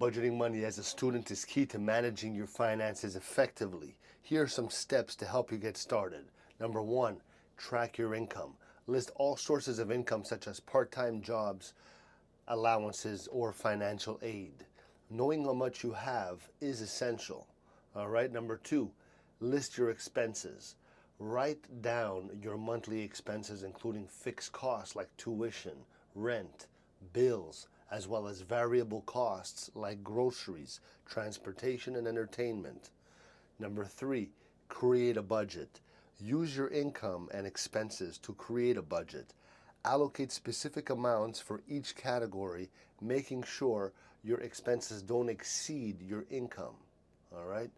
Budgeting money as a student is key to managing your finances effectively. Here are some steps to help you get started. Number one, track your income. List all sources of income such as part-time jobs, allowances, or financial aid. Knowing how much you have is essential. All right. Number two, list your expenses. Write down your monthly expenses, including fixed costs like tuition, rent, bills, as well as variable costs like groceries, transportation, and entertainment. Number three, create a budget. Use your income and expenses to create a budget. Allocate specific amounts for each category, making sure your expenses don't exceed your income. All right?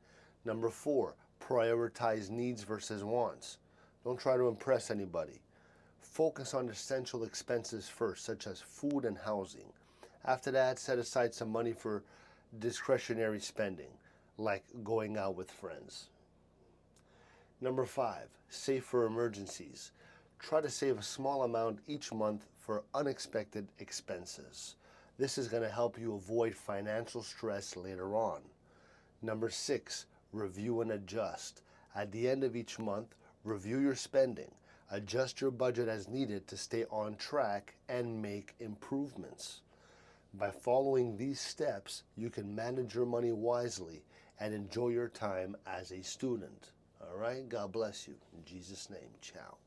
Number four, prioritize needs versus wants. Don't try to impress anybody. Focus on essential expenses first, such as food and housing. After that, set aside some money for discretionary spending, like going out with friends. Number five, save for emergencies. Try to save a small amount each month for unexpected expenses. This is going to help you avoid financial stress later on. Number six, review and adjust. At the end of each month, review your spending. Adjust your budget as needed to stay on track and make improvements. By following these steps, you can manage your money wisely and enjoy your time as a student. All right? God bless you. In Jesus' name, ciao.